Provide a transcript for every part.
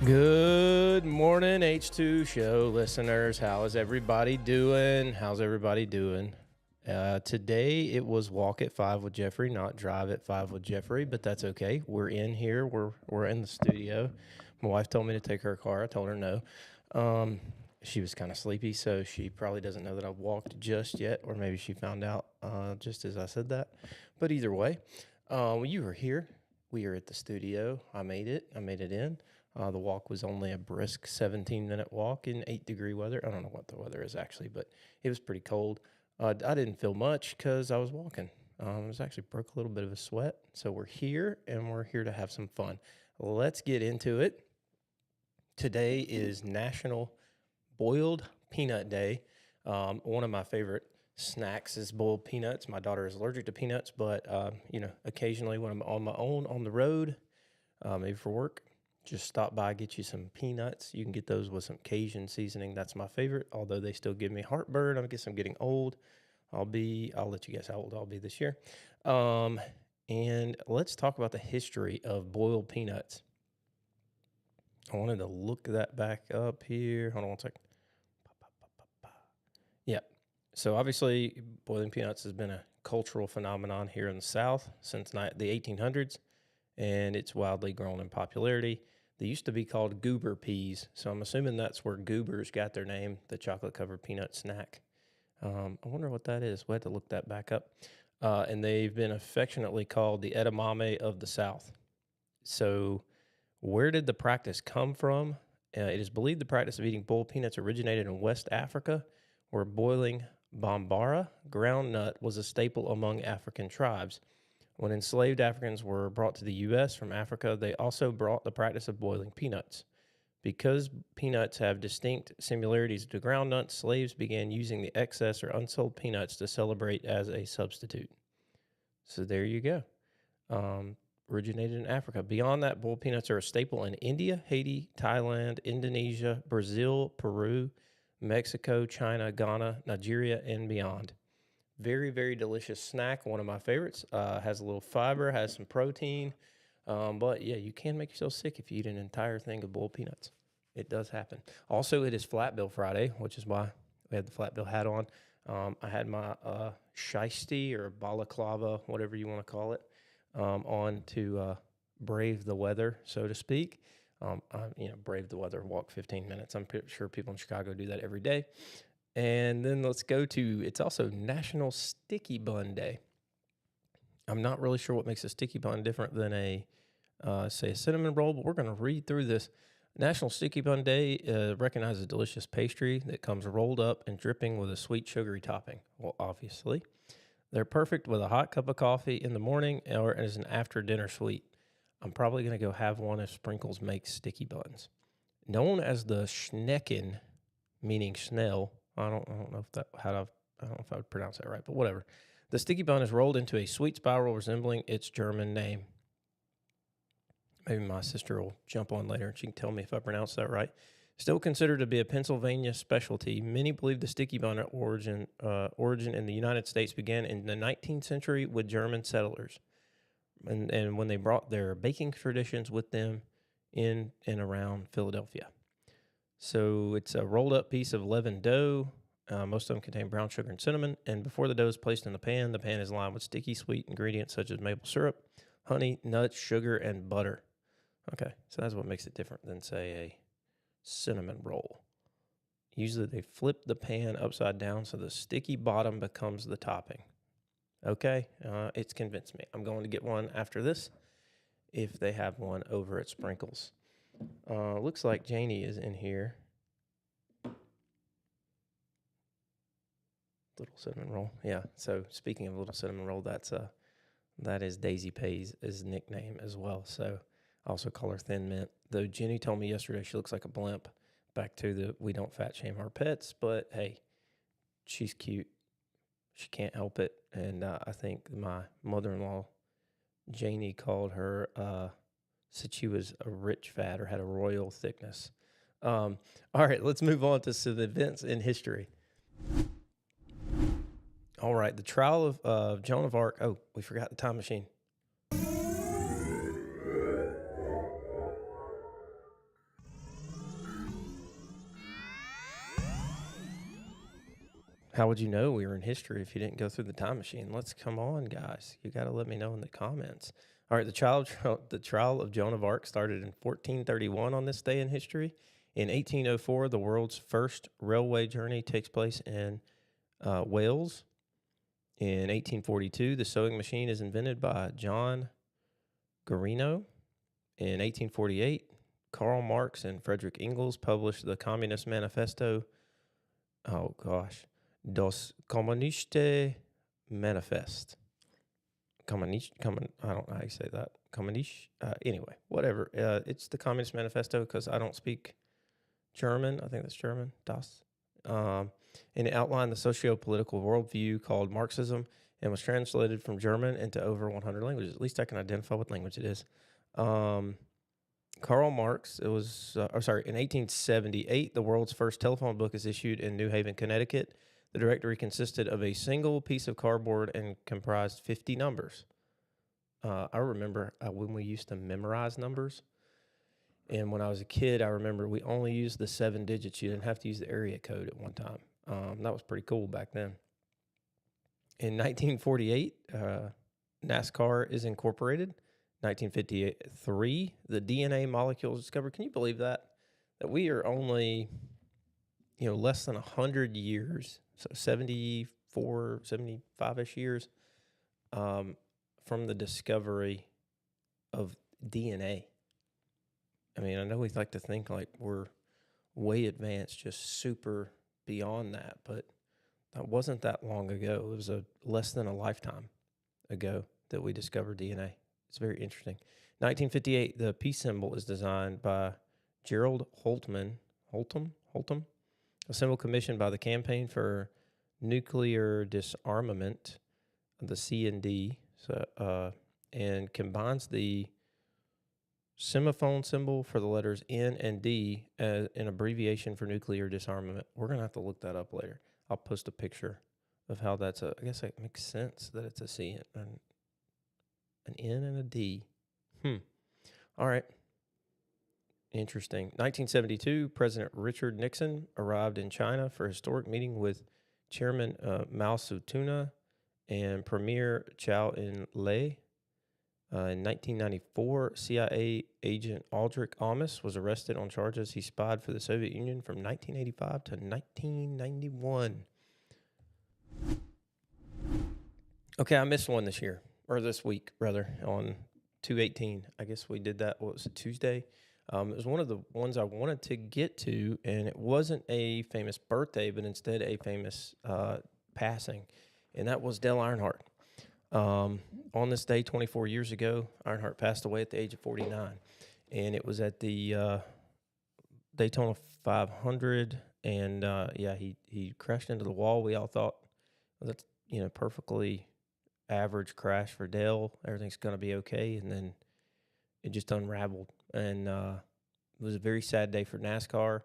Good morning, H2 show listeners. How is everybody doing? How's everybody doing? Today it was walk at 5 with Jeffrey, not drive at 5 with Jeffrey, but that's okay. We're in here. We're in the studio. My wife told me to take her car. I told her no. She was kind of sleepy, so she probably doesn't know that I've walked just yet, or maybe she found out just as I said that. But either way, you were here. We are at the studio. I made it. I made it in. The walk was only a brisk 17-minute walk in 8-degree weather. I don't know what the weather is actually, but it was pretty cold. I didn't feel much because I was walking. I was actually broke a little bit of a sweat. So we're here, and we're here to have some fun. Let's get into it. Today is National Boiled Peanut Day. One of my favorite snacks is boiled peanuts. My daughter is allergic to peanuts, but occasionally when I'm on my own on the road, maybe for work, just stop by, get you some peanuts. You can get those with some Cajun seasoning. That's my favorite, although they still give me heartburn. I guess I'm getting old. I'll let you guess how old I'll be this year. And let's talk about the history of boiled peanuts. I wanted to look that back up here. Hold on one second. Yeah. So obviously, boiling peanuts has been a cultural phenomenon here in the South since the 1800s, and it's wildly grown in popularity. They used to be called goober peas, so I'm assuming that's where goobers got their name, the chocolate-covered peanut snack. I wonder what that is. We'll have to look that back up. And they've been affectionately called the edamame of the South. So where did the practice come from? It is believed the practice of eating boiled peanuts originated in West Africa, where boiling bambara, ground nut, was a staple among African tribes. When enslaved Africans were brought to the U.S. from Africa, they also brought the practice of boiling peanuts. Because peanuts have distinct similarities to ground nuts, slaves began using the excess or unsold peanuts to celebrate as a substitute. So there you go. Originated in Africa. Beyond that, boiled peanuts are a staple in India, Haiti, Thailand, Indonesia, Brazil, Peru, Mexico, China, Ghana, Nigeria, and beyond. Very, very delicious snack. One of my favorites. Has a little fiber, has some protein. But yeah, you can make yourself sick if you eat an entire thing of boiled peanuts. It does happen. Also, it is Flat Bill Friday, which is why we had the Flat Bill hat on. I had my shiesty or balaclava, whatever you want to call it, on to brave the weather, so to speak. Brave the weather, walk 15 minutes. I'm pretty sure people in Chicago do that every day. And then let's go to, it's also National Sticky Bun Day. I'm not really sure what makes a sticky bun different than a cinnamon roll, but we're going to read through this. National Sticky Bun Day recognizes a delicious pastry that comes rolled up and dripping with a sweet sugary topping. Well, obviously. They're perfect with a hot cup of coffee in the morning or as an after-dinner sweet. I'm probably going to go have one if Sprinkles makes sticky buns. Known as the Schnecken, meaning Schnell, I don't know if I would pronounce that right, but whatever. The sticky bun is rolled into a sweet spiral resembling its German name. Maybe my sister will jump on later and she can tell me if I pronounce that right. Still considered to be a Pennsylvania specialty, many believe the sticky bun origin in the United States began in the 19th century with German settlers, and when they brought their baking traditions with them in and around Philadelphia. So it's a rolled up piece of leavened dough. Most of them contain brown sugar and cinnamon. And before the dough is placed in the pan is lined with sticky sweet ingredients such as maple syrup, honey, nuts, sugar, and butter. Okay, so that's what makes it different than, say, a cinnamon roll. Usually they flip the pan upside down so the sticky bottom becomes the topping. Okay, it's convinced me. I'm going to get one after this if they have one over at Sprinkles. Looks like Janie is in here. Little cinnamon roll. Yeah, so speaking of little cinnamon roll, that is Daisy Pay's nickname as well. So I also call her Thin Mint. Though Jenny told me yesterday she looks like a blimp. Back to the we don't fat shame our pets, but hey, she's cute. She can't help it. And I think my mother-in-law, Janie, called her, said she was a rich fat or had a royal thickness. All right, let's move on to some events in history. All right, the trial of Joan of Arc. Oh, we forgot the time machine. How would you know we were in history if you didn't go through the time machine? Let's come on, guys. You got to let me know in the comments. All right, the trial of Joan of Arc started in 1431 on this day in history. In 1804, the world's first railway journey takes place in Wales. In 1842, the sewing machine is invented by John Garino. In 1848, Karl Marx and Frederick Engels published the Communist Manifesto. Oh, gosh. Das Kommunistische Manifest. I don't know how you say that. Anyway, whatever. It's the Communist Manifesto because I don't speak German. I think that's German. Das. And it outlined the socio-political worldview called Marxism and was translated from German into over 100 languages. At least I can identify what language it is. Karl Marx, in 1878, the world's first telephone book is issued in New Haven, Connecticut. The directory consisted of a single piece of cardboard and comprised 50 numbers. I remember when we used to memorize numbers. And when I was a kid, I remember we only used the 7 digits. You didn't have to use the area code at one time. That was pretty cool back then. In 1948, NASCAR is incorporated. 1953, the DNA molecule is discovered. Can you believe that? That we are only, less than 100 years, so 74, 75-ish years from the discovery of DNA. I mean, I know we like to think like we're way advanced, just super beyond that, but that wasn't that long ago. It was less than a lifetime ago that we discovered DNA. It's very interesting. 1958, the peace symbol is designed by Gerald Holtum, a symbol commissioned by the Campaign for Nuclear Disarmament, the C&D, and combines the semaphore symbol for the letters N and D as an abbreviation for nuclear disarmament. We're going to have to look that up later. I'll post a picture of how I guess it makes sense that it's a C and an N and a D. All right. Interesting. 1972, President Richard Nixon arrived in China for a historic meeting with Chairman Mao Zedong and Premier Chow En-lai. In 1994, CIA agent Aldrich Amis was arrested on charges he spied for the Soviet Union from 1985 to 1991. Okay, I missed one this week, on 2/18. I guess we did that, what was it, Tuesday? It was one of the ones I wanted to get to, and it wasn't a famous birthday, but instead a famous passing, and that was Dale Earnhardt. On this day, 24 years ago, Earnhardt passed away at the age of 49, and it was at the Daytona 500, and he crashed into the wall. We all thought, well, that's perfectly average crash for Dale. Everything's going to be okay, and then it just unraveled, and it was a very sad day for NASCAR.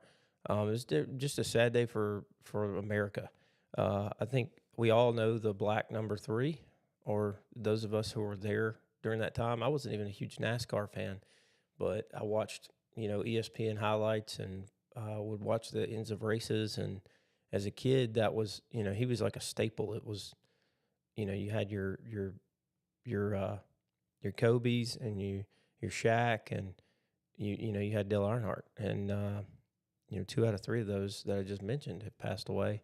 It was just a sad day for America. I think we all know the black number 3. Or those of us who were there during that time. I wasn't even a huge NASCAR fan, but I watched, ESPN highlights and would watch the ends of races. And as a kid, that was, he was like a staple. It was, you had your Kobe's and your Shaq, and you had Dale Earnhardt, and 2 out of 3 of those that I just mentioned have passed away.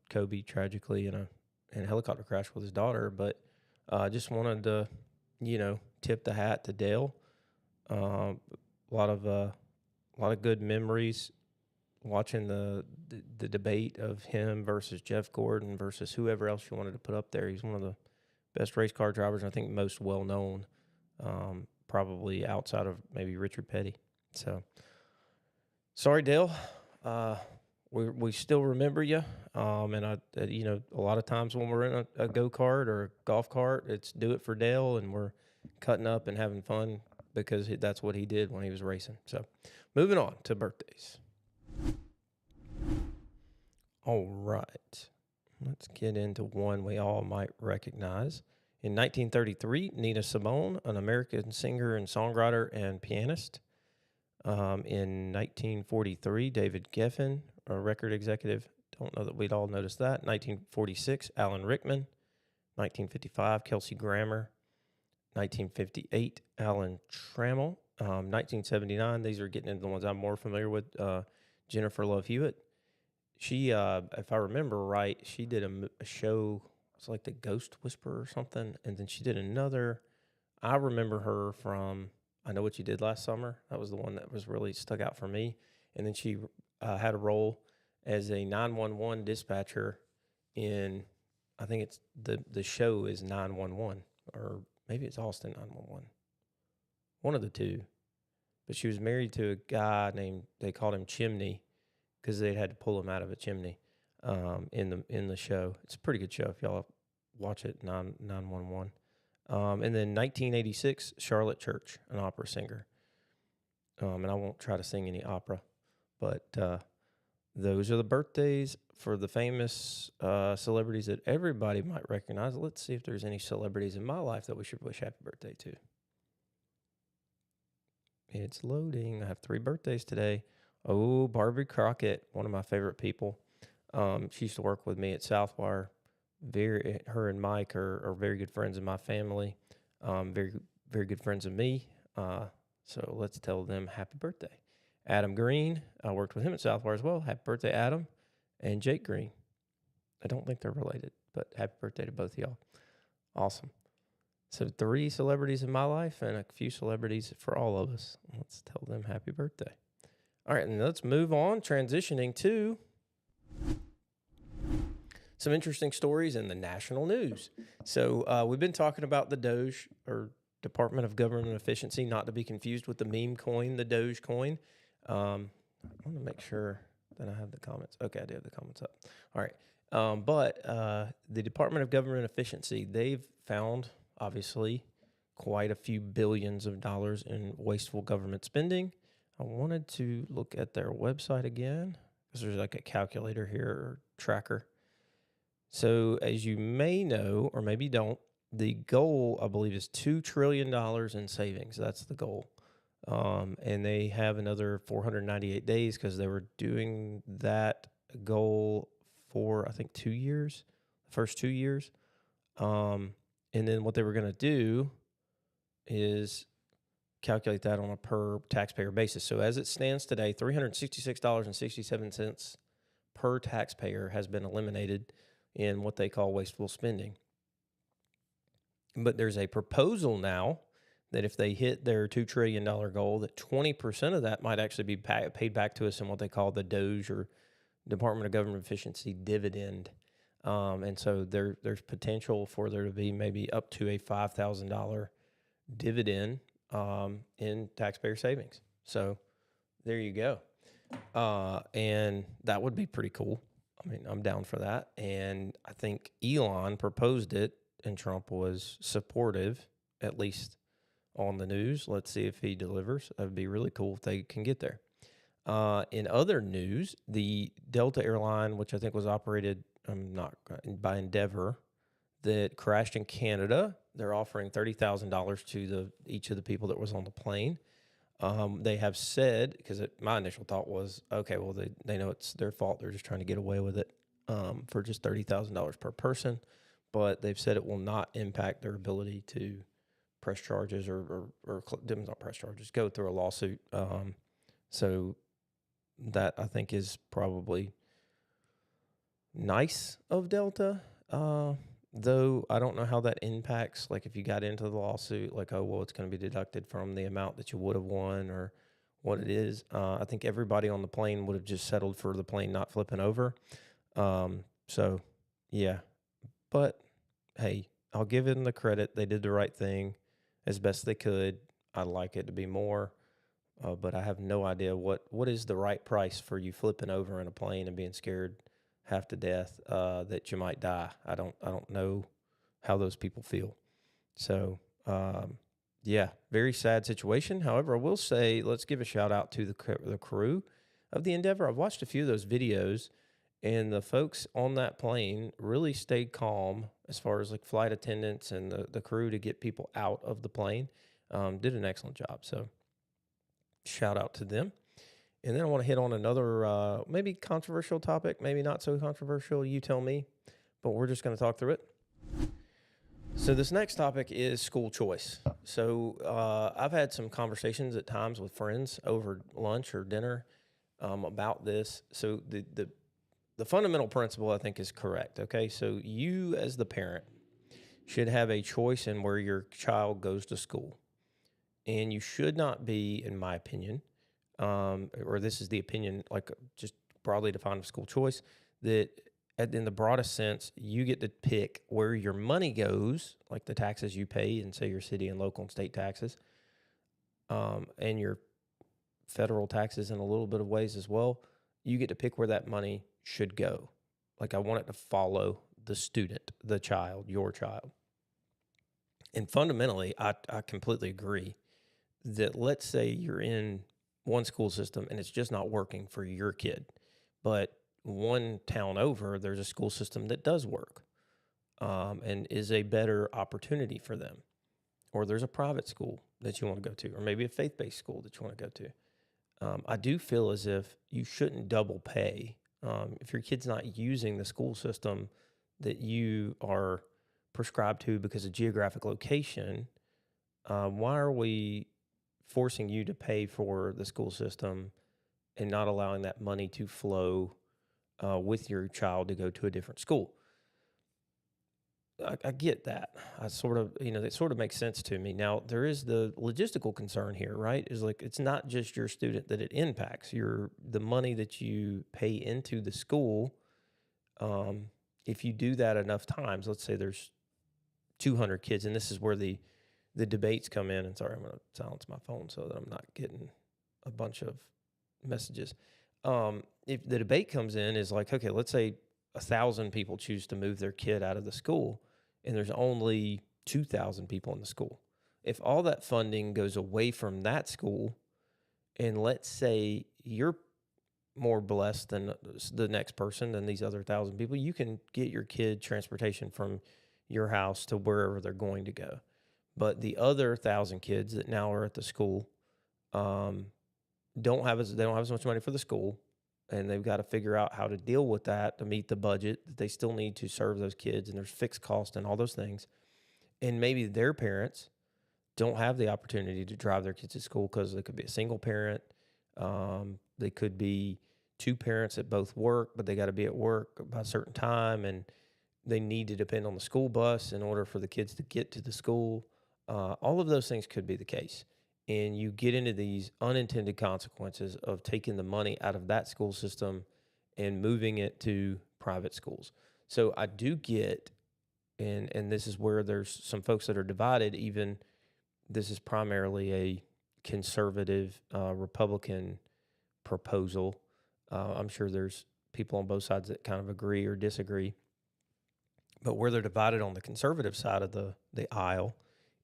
Kobe tragically in a helicopter crash with his daughter, but I just wanted to, tip the hat to Dale. A lot of good memories watching the debate of him versus Jeff Gordon versus whoever else you wanted to put up there. He's one of the best race car drivers, and I think most well known, probably outside of maybe Richard Petty. So, sorry, Dale. We still remember you, and a lot of times when we're in a go-kart or a golf cart, it's do it for Dale, and we're cutting up and having fun because that's what he did when he was racing. So, moving on to birthdays. All right, let's get into one we all might recognize. In 1933, Nina Simone, an American singer and songwriter and pianist. In 1943, David Geffen, a record executive, Don't know that we'd all notice that. 1946, Alan Rickman. 1955, Kelsey Grammer. 1958, Alan Trammell. 1979, these are getting into the ones I'm more familiar with. Jennifer Love Hewitt. She, if I remember right, she did a show. It's like The Ghost Whisperer or something, and then she did another. I remember her from I Know What You Did Last Summer. That was the one that was really stuck out for me. And then she had a role as a 911 dispatcher in, I think it's the show is 911, or maybe it's Austin 911. One of the two. But she was married to a guy named, they called him Chimney, because they had to pull him out of a chimney in the show. It's a pretty good show if y'all watch it, 911. And then 1986, Charlotte Church, an opera singer. And I won't try to sing any opera, but those are the birthdays for the famous celebrities that everybody might recognize. Let's see if there's any celebrities in my life that we should wish happy birthday to. It's loading. I have 3 birthdays today. Oh, Barbie Crockett, one of my favorite people. She used to work with me at Southwire. Her and Mike are very good friends in my family. Very, very good friends of me. So let's tell them happy birthday. Adam Green, I worked with him at Southwire as well. Happy birthday, Adam. And Jake Green. I don't think they're related, but happy birthday to both of y'all. Awesome. So 3 celebrities in my life and a few celebrities for all of us. Let's tell them happy birthday. All right, and let's move on, transitioning to some interesting stories in the national news. So we've been talking about the Doge, or Department of Government Efficiency, not to be confused with the meme coin, the Doge coin. I want to make sure that I have the comments. Okay, I do have the comments up. All right. But the Department of Government Efficiency, they've found, obviously, quite a few billions of dollars in wasteful government spending. I wanted to look at their website again, because there's like a calculator here, or tracker. So as you may know, or maybe don't, the goal, I believe, is $2 trillion in savings. That's the goal. And they have another 498 days, because they were doing that goal for, I think, 2 years, the first 2 years. And then what they were going to do is calculate that on a per taxpayer basis. So as it stands today, $366.67 per taxpayer has been eliminated in what they call wasteful spending. But there's a proposal now that if they hit their $2 trillion goal, that 20% of that might actually be paid back to us in what they call the Doge, or Department of Government Efficiency dividend. And so there's potential for there to be maybe up to a $5,000 dividend in taxpayer savings. So there you go. And that would be pretty cool. I mean, I'm down for that. And I think Elon proposed it, and Trump was supportive, at least on the news. Let's see if he delivers. That would be really cool if they can get there. In other news, the Delta airline, which I think was operated by Endeavor, that crashed in Canada, they're offering $30,000 to each of the people that was on the plane. They have said, because my initial thought was, okay, well, they know it's their fault. They're just trying to get away with it for just $30,000 per person. But they've said it will not impact their ability to press charges or not press charges, go through a lawsuit. So that, I think, is probably nice of Delta. Though I don't know how that impacts, like if you got into the lawsuit, like, oh, well, it's going to be deducted from the amount that you would have won, or what it is. I think everybody on the plane would have just settled for the plane not flipping over. So, yeah. But, hey, I'll give them the credit. They did the right thing as best they could. I'd like it to be more, but I have no idea what is the right price for you flipping over in a plane and being scared half to death that you might die. I don't know how those people feel. So, yeah, very sad situation. However, I will say, let's give a shout out to the crew of the Endeavor. I've watched a few of those videos, and the folks on that plane really stayed calm as far as like flight attendants and the crew to get people out of the plane. Did an excellent job. So shout out to them. And then I want to hit on another maybe controversial topic, maybe not so controversial. You tell me, but we're just going to talk through it. So this next topic is school choice. So I've had some conversations at times with friends over lunch or dinner about this. So the fundamental principle I think is correct. Okay, so you as the parent should have a choice in where your child goes to school, and you should not be, in my opinion, or this is the opinion, like just broadly defined of school choice, that in the broadest sense, you get to pick where your money goes, like the taxes you pay, and say your city and local and state taxes, and your federal taxes in a little bit of ways as well. You get to pick where that money should go. Like I want it to follow the student, the child, your child. And fundamentally, I completely agree that let's say you're in one school system and it's just not working for your kid, but one town over, there's a school system that does work and is a better opportunity for them. Or there's a private school that you want to go to, or maybe a faith-based school that you want to go to. I do feel as if you shouldn't double pay. If your kid's not using the school system that you are prescribed to because of geographic location, why are we forcing you to pay for the school system and not allowing that money to flow with your child to go to a different school? I get that. I sort of, it sort of makes sense to me. Now, there is the logistical concern here, right? Is like it's not just your student that it impacts. The money that you pay into the school. If you do that enough times, let's say there's 200 kids, and this is where the debates come in. And sorry, I'm going to silence my phone so that I'm not getting a bunch of messages. If the debate comes in is like, okay, let's say 1,000 people choose to move their kid out of the school, and there's only 2,000 people in the school. If all that funding goes away from that school, and let's say you're more blessed than the next person, than these other 1,000 people, you can get your kid transportation from your house to wherever they're going to go. But the other 1,000 kids that now are at the school don't have as much money for the school, and they've got to figure out how to deal with that to meet the budget that they still need to serve those kids, and there's fixed cost and all those things. And maybe their parents don't have the opportunity to drive their kids to school because they could be a single parent. They could be two parents that both work, but they got to be at work by a certain time, and they need to depend on the school bus in order for the kids to get to the school. All of those things could be the case. And you get into these unintended consequences of taking the money out of that school system and moving it to private schools. So I do get, and this is where there's some folks that are divided, even this is primarily a conservative Republican proposal. I'm sure there's people on both sides that kind of agree or disagree. But where they're divided on the conservative side of the aisle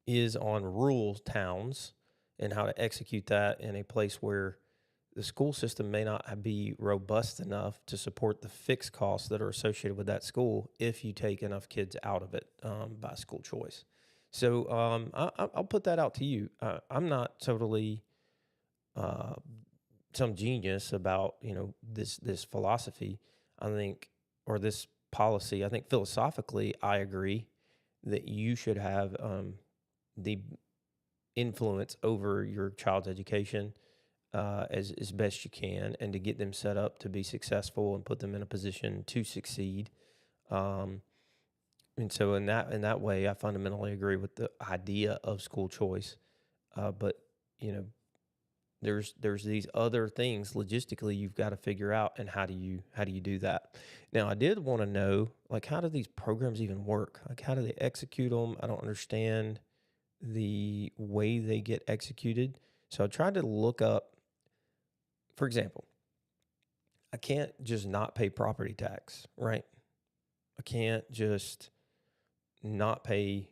is on rural towns and how to execute that in a place where the school system may not be robust enough to support the fixed costs that are associated with that school if you take enough kids out of it by school choice. So I'll put that out to you. I'm not totally some genius about this philosophy. I think, or this policy. I think philosophically, I agree that you should have the influence over your child's education as best you can, and to get them set up to be successful and put them in a position to succeed. And so in that way, I fundamentally agree with the idea of school choice. But there's these other things logistically you've got to figure out, and how do you do that? Now, I did want to know, like, how do these programs even work? Like, how do they execute them? I don't understand the way they get executed. So I tried to look up, for example, I can't just not pay property tax, right? I can't just not pay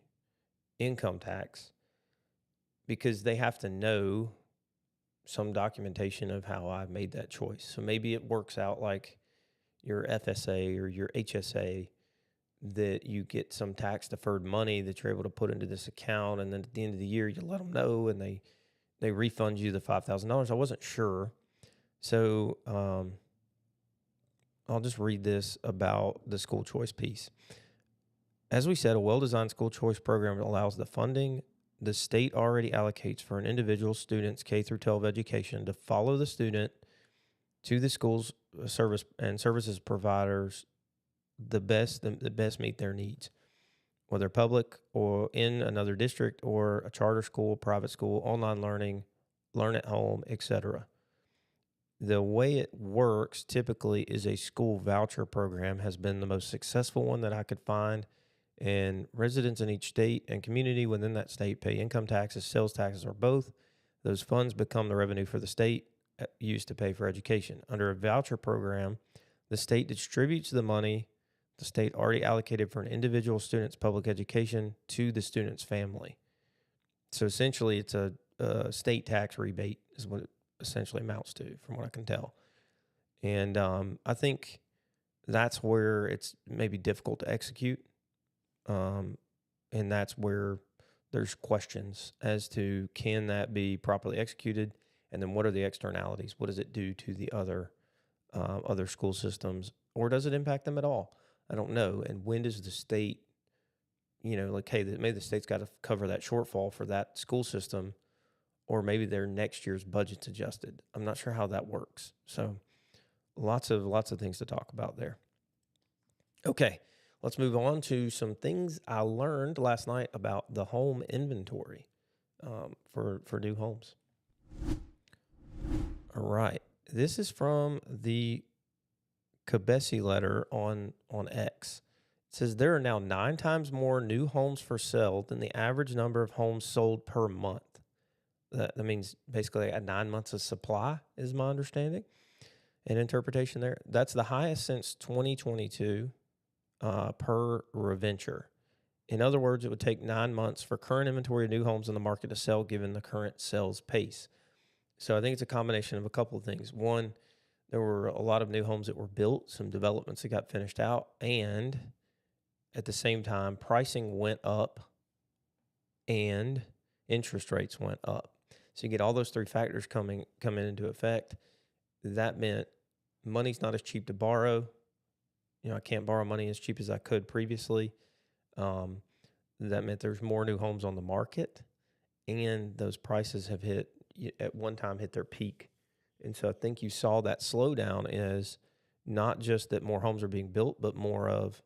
income tax because they have to know some documentation of how I made that choice. So maybe it works out like your FSA or your HSA, that you get some tax deferred money that you're able to put into this account, and then at the end of the year you let them know, and they refund you the $5,000. I wasn't sure, So I'll just read this about the school choice piece. As we said, a well-designed school choice program allows the funding the state already allocates for an individual student's K through 12 education to follow the student to the school's service and services providers the best meet their needs, whether public or in another district or a charter school, private school, online learning, learn at home, etc. The way it works typically is a school voucher program has been the most successful one that I could find. And residents in each state and community within that state pay income taxes, sales taxes, or both. Those funds become the revenue for the state used to pay for education. Under a voucher program, the state distributes the money the state already allocated for an individual student's public education to the student's family. So essentially, it's a state tax rebate is what it essentially amounts to, from what I can tell. And I think that's where it's maybe difficult to execute. And that's where there's questions as to can that be properly executed, and then what are the externalities? What does it do to the other school systems, or does it impact them at all? I don't know. And when does the state, like, hey, maybe the state's got to cover that shortfall for that school system, or maybe their next year's budget's adjusted. I'm not sure how that works. So lots of things to talk about there. Okay. Let's move on to some things I learned last night about the home inventory for new homes. All right. This is from the Cabesi letter on X. It says there are now 9 times more new homes for sale than the average number of homes sold per month. That means basically 9 months of supply is my understanding and interpretation there. That's the highest since 2022. Per reventure. In other words, it would take 9 months for current inventory of new homes in the market to sell given the current sales pace. So I think it's a combination of a couple of things. One, there were a lot of new homes that were built, some developments that got finished out, and at the same time, pricing went up and interest rates went up. So you get all those 3 factors coming into effect. That meant money's not as cheap to borrow. I can't borrow money as cheap as I could previously. That meant there's more new homes on the market, and those prices have at one time hit their peak. And so I think you saw that slowdown is not just that more homes are being built, but more of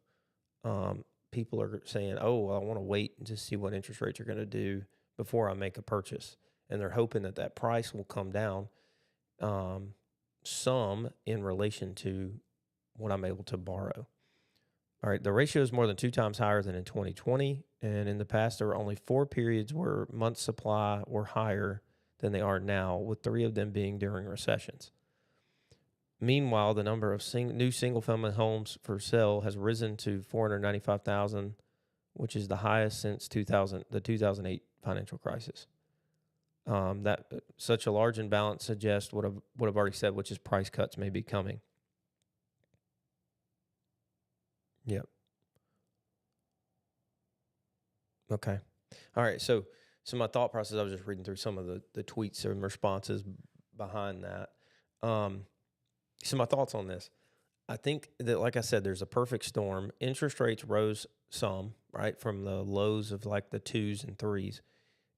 people are saying, oh, well, I want to wait and just see what interest rates are going to do before I make a purchase. And they're hoping that price will come down some in relation to what I'm able to borrow. All right, the ratio is more than 2 times higher than in 2020. And in the past, there were only 4 periods where month supply were higher than they are now, with 3 of them being during recessions. Meanwhile, the number of new single-family homes for sale has risen to 495,000, which is the highest since the 2008 financial crisis. That such a large imbalance suggests what I've already said, which is price cuts may be coming. Yep. Okay. All right. So my thought process, I was just reading through some of the tweets and responses behind that. So my thoughts on this. I think that, like I said, there's a perfect storm. Interest rates rose some, right, from the lows of like the 2s and 3s.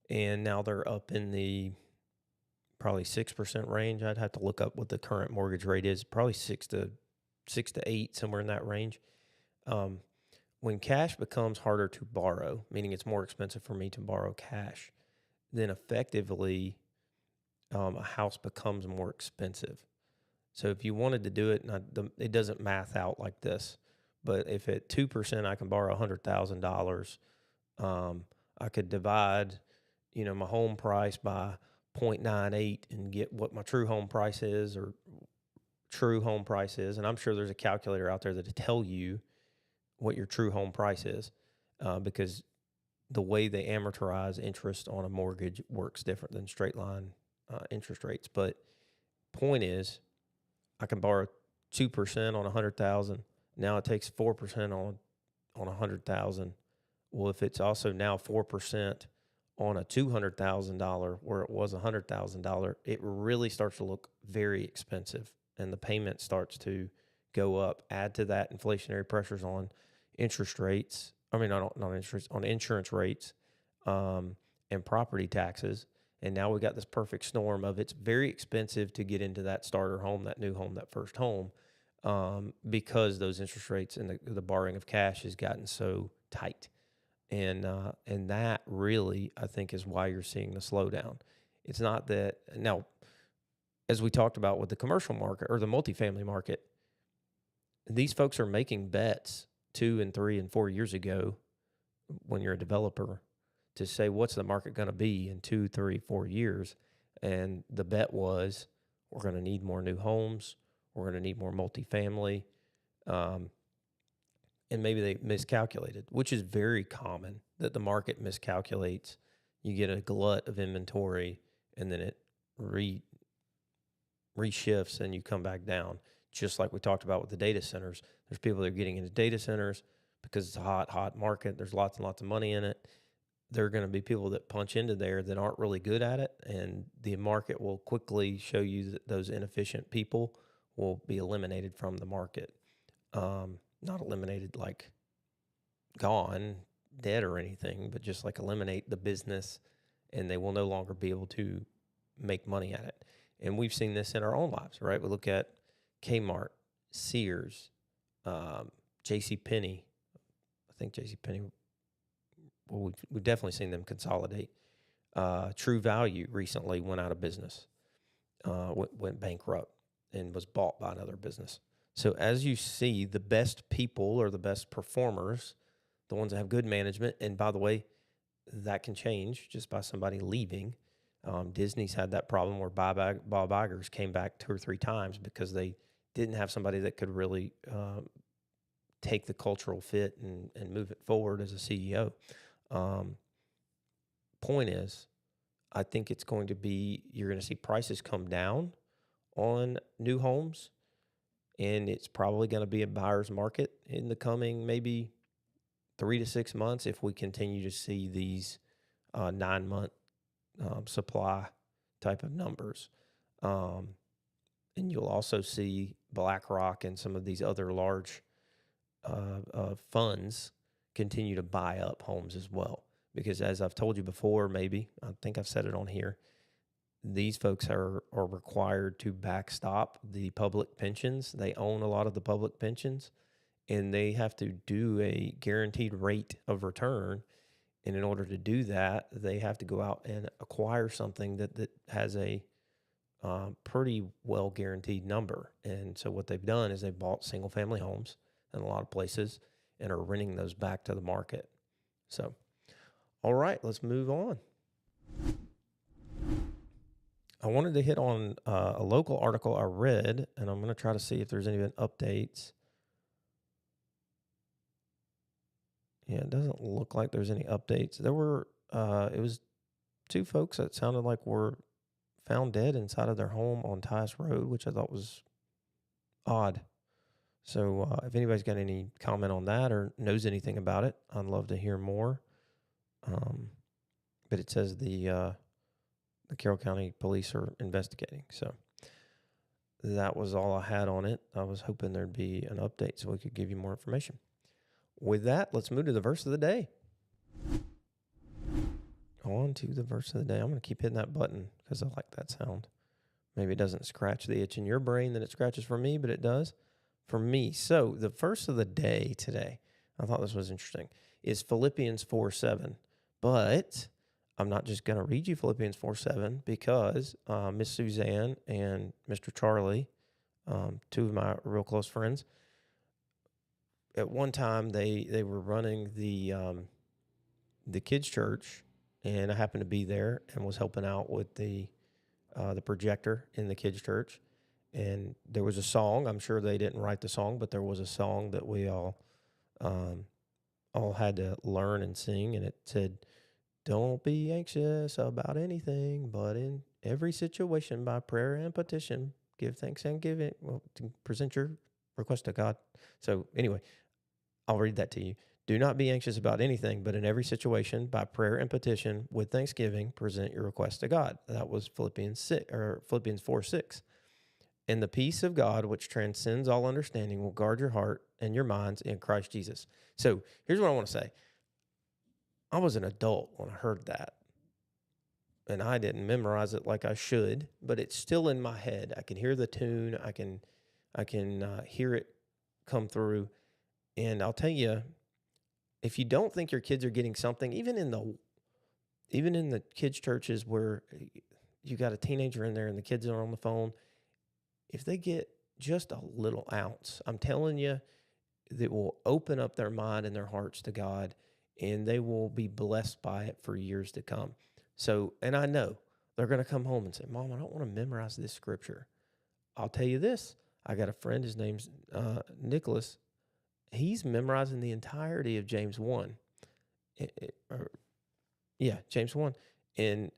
And now they're up in the probably 6% range. I'd have to look up what the current mortgage rate is. Probably 6 to 8, somewhere in that range. When cash becomes harder to borrow, meaning it's more expensive for me to borrow cash, then effectively a house becomes more expensive. So if you wanted to do it, it doesn't math out like this, but if at 2% I can borrow $100,000, I could divide, my home price by 0.98 and get what my true home price is, or true home price is. And I'm sure there's a calculator out there that'll tell you what your true home price is, because the way they amortize interest on a mortgage works different than straight line interest rates. But point is, I can borrow 2% on 100,000. Now it takes 4% on 100,000. Well, if it's also now 4% on a $200,000 where it was $100,000, it really starts to look very expensive, and the payment starts to go up. Add to that inflationary pressures on interest rates. I mean, not interest on insurance rates, and property taxes. And now we got this perfect storm of it's very expensive to get into that starter home, that new home, that first home, because those interest rates and the borrowing of cash has gotten so tight. And that really, I think, is why you're seeing the slowdown. It's not that now, as we talked about with the commercial market or the multifamily market, these folks are making bets 2 and 3 and 4 years ago when you're a developer to say what's the market going to be in 2, 3, 4 years, and the bet was we're going to need more new homes, we're going to need more multifamily. And maybe they miscalculated, which is very common that the market miscalculates. You get a glut of inventory and then it reshifts and you come back down. Just like we talked about with the data centers. There's people that are getting into data centers because it's a hot market. There's lots and lots of money in it. There are going to be people that punch into there that aren't really good at it, and the market will quickly show you that those inefficient people will be eliminated from the market. Not eliminated like gone, dead or anything, but just like eliminate the business, and they will no longer be able to make money at it. And we've seen this in our own lives, right? We look at Kmart, Sears, JCPenney. I think JCPenney, well, we've definitely seen them consolidate. True Value recently went out of business, went bankrupt, and was bought by another business. So as you see, the best people or the best performers, the ones that have good management, and by the way, that can change just by somebody leaving. Disney's had that problem where Bob Iger's came back 2 or 3 times because they didn't have somebody that could really take the cultural fit and move it forward as a CEO. Point is, I think it's going to be, you're going to see prices come down on new homes, and it's probably going to be a buyer's market in the coming maybe 3 to 6 months if we continue to see these 9-month supply type of numbers. And you'll also see BlackRock and some of these other large funds continue to buy up homes as well. Because as I've told you before, maybe, I think I've said it on here, these folks are required to backstop the public pensions. They own a lot of the public pensions, and they have to do a guaranteed rate of return. And in order to do that, they have to go out and acquire something that has a pretty well guaranteed number. And so what they've done is they've bought single family homes in a lot of places and are renting those back to the market. So, all right, let's move on. I wanted to hit on a local article I read, and I'm going to try to see if there's any updates. Yeah, it doesn't look like there's any updates. There were, it was 2 folks that sounded like were found dead inside of their home on Tyus Road, which I thought was odd. So if anybody's got any comment on that or knows anything about it, I'd love to hear more. But it says the Carroll County Police are investigating. So that was all I had on it. I was hoping there'd be an update so we could give you more information. With that, let's move to the verse of the day. On to the verse of the day. I'm going to keep hitting that button because I like that sound. Maybe it doesn't scratch the itch in your brain that it scratches for me, but it does for me. So the verse of the day today, I thought this was interesting, is Philippians 4:7. But I'm not just going to read you Philippians 4:7 because Miss Suzanne and Mr. Charlie, 2 of my real close friends, at one time they were running the kids' church, and I happened to be there and was helping out with the projector in the kids' church. And there was a song. I'm sure they didn't write the song, but there was a song that we all had to learn and sing, and it said, "Don't be anxious about anything, but in every situation by prayer and petition, give thanks and give it, to present your request to God." So anyway, I'll read that to you. Do not be anxious about anything, but in every situation, by prayer and petition, with thanksgiving, present your request to God. That was Philippians 4:6. And the peace of God, which transcends all understanding, will guard your heart and your minds in Christ Jesus. So here's what I want to say. I was an adult when I heard that, and I didn't memorize it like I should, but it's still in my head. I can hear the tune. I can hear it come through. And I'll tell you, if you don't think your kids are getting something, even in the kids' churches where you got a teenager in there and the kids are on the phone, if they get just a little ounce, I'm telling you, that will open up their mind and their hearts to God, and they will be blessed by it for years to come. So, and I know they're going to come home and say, Mom, I don't want to memorize this scripture. I'll tell you this. I got a friend, his name's Nicholas. He's memorizing the entirety of James 1. James 1. And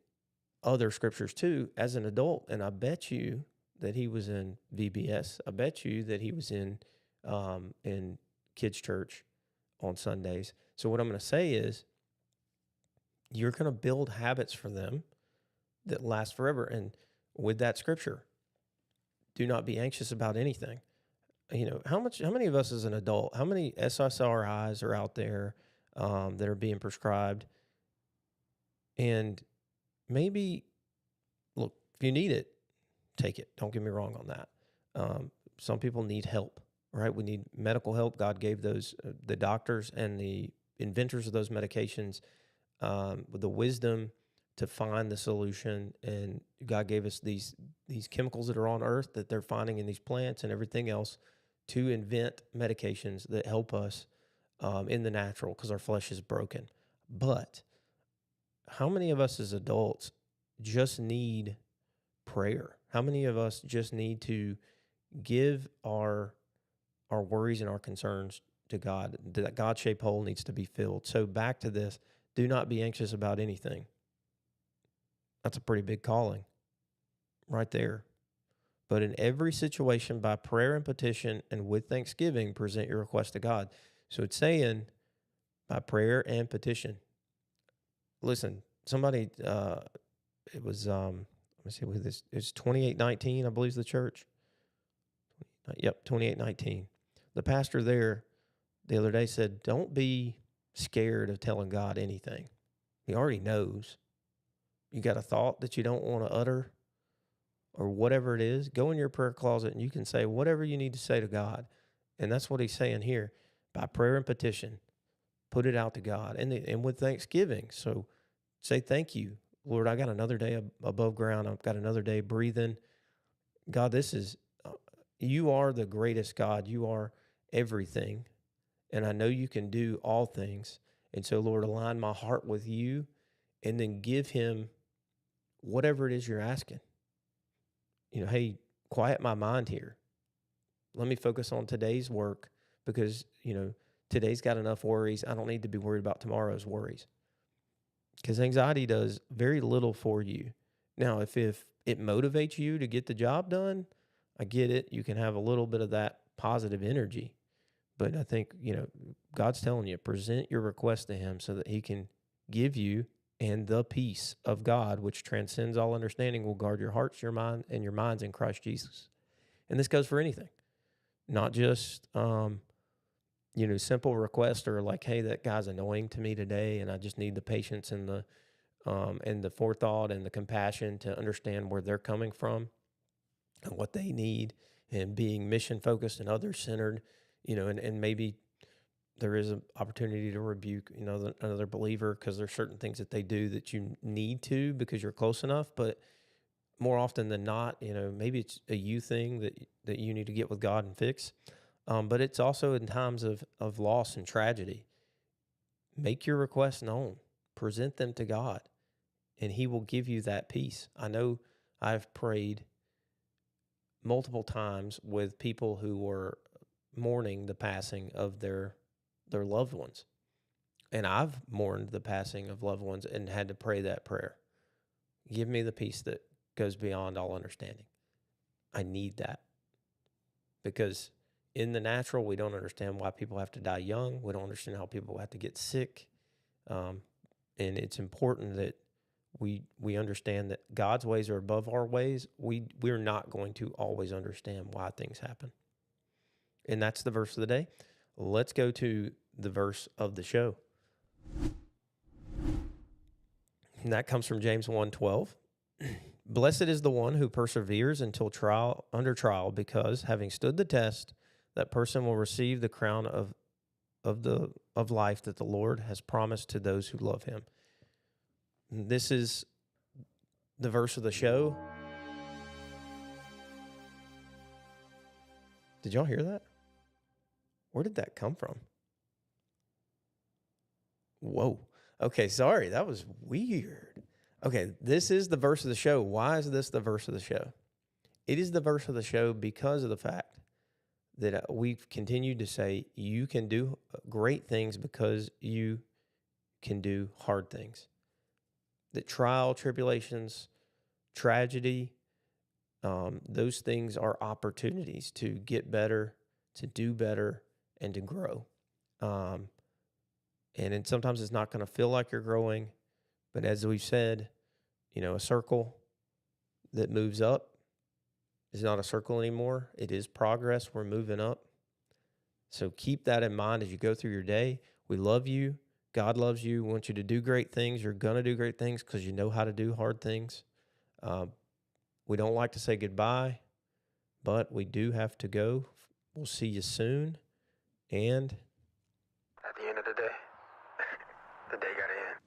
other scriptures too, as an adult. And I bet you that he was in VBS. I bet you that he was in kids' church on Sundays. So what I'm going to say is, you're going to build habits for them that last forever. And with that scripture, do not be anxious about anything. How many of us as an adult, how many SSRIs are out there that are being prescribed? And maybe, look, if you need it, take it. Don't get me wrong on that. Some people need help, right? We need medical help. God gave those, the doctors and the inventors of those medications, with the wisdom to find the solution. And God gave us these chemicals that are on earth that they're finding in these plants and everything else to invent medications that help us in the natural, because our flesh is broken. But how many of us as adults just need prayer? How many of us just need to give our worries and our concerns to God? That God-shaped hole needs to be filled. So back to this, do not be anxious about anything. That's a pretty big calling right there. But in every situation, by prayer and petition and with thanksgiving, present your request to God. So it's saying by prayer and petition. Listen, somebody, it was, let me see what this is, 2819, I believe is the church. Yep, 2819. The pastor there the other day said, don't be scared of telling God anything. He already knows. You got a thought that you don't want to utter, or whatever it is, go in your prayer closet and you can say whatever you need to say to God. And that's what he's saying here. By prayer and petition, put it out to God, and with thanksgiving. So say, thank you, Lord, I got another day above ground. I've got another day breathing. God, you are the greatest God. You are everything. And I know you can do all things. And so, Lord, align my heart with you, and then give him whatever it is you're asking. Hey, quiet my mind here. Let me focus on today's work, because, today's got enough worries. I don't need to be worried about tomorrow's worries, because anxiety does very little for you. Now, if it motivates you to get the job done, I get it. You can have a little bit of that positive energy. But I think, God's telling you, present your request to him so that he can give you, and the peace of God, which transcends all understanding, will guard your hearts, your mind, and your minds in Christ Jesus. And this goes for anything, not just, simple request, or like, hey, that guy's annoying to me today, and I just need the patience and the forethought and the compassion to understand where they're coming from and what they need, and being mission focused and others centered, and maybe there is an opportunity to rebuke, another believer, because there's certain things that they do that you need to, because you're close enough. But more often than not, maybe it's a you thing that you need to get with God and fix. But it's also in times of loss and tragedy. Make your requests known, present them to God, and he will give you that peace. I know I've prayed multiple times with people who were mourning the passing of their loved ones. And I've mourned the passing of loved ones and had to pray that prayer. Give me the peace that goes beyond all understanding. I need that, because in the natural, we don't understand why people have to die young. We don't understand how people have to get sick. And it's important that we understand that God's ways are above our ways. We're not going to always understand why things happen. And that's the verse of the day. Let's go to the verse of the show. And that comes from James 1:12. Blessed is the one who perseveres until under trial, because having stood the test, that person will receive the crown of life that the Lord has promised to those who love him. This is the verse of the show. Did y'all hear that? Where did that come from? Whoa. Okay, sorry. That was weird. Okay, this is the verse of the show. Why is this the verse of the show? It is the verse of the show because of the fact that we've continued to say you can do great things because you can do hard things. That trial, tribulations, tragedy, those things are opportunities to get better, to do better, and to grow. And sometimes it's not going to feel like you're growing, but as we've said, a circle that moves up is not a circle anymore. It is progress. We're moving up. So keep that in mind as you go through your day. We love you. God loves you. We want you to do great things. You're going to do great things because you know how to do hard things. We don't like to say goodbye, but we do have to go. We'll see you soon. And at the end of the day, the day got to end.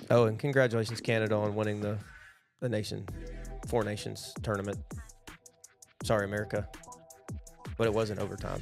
Oh, and congratulations, Canada, on winning the Four Nations tournament. Sorry, America, but it wasn't overtime.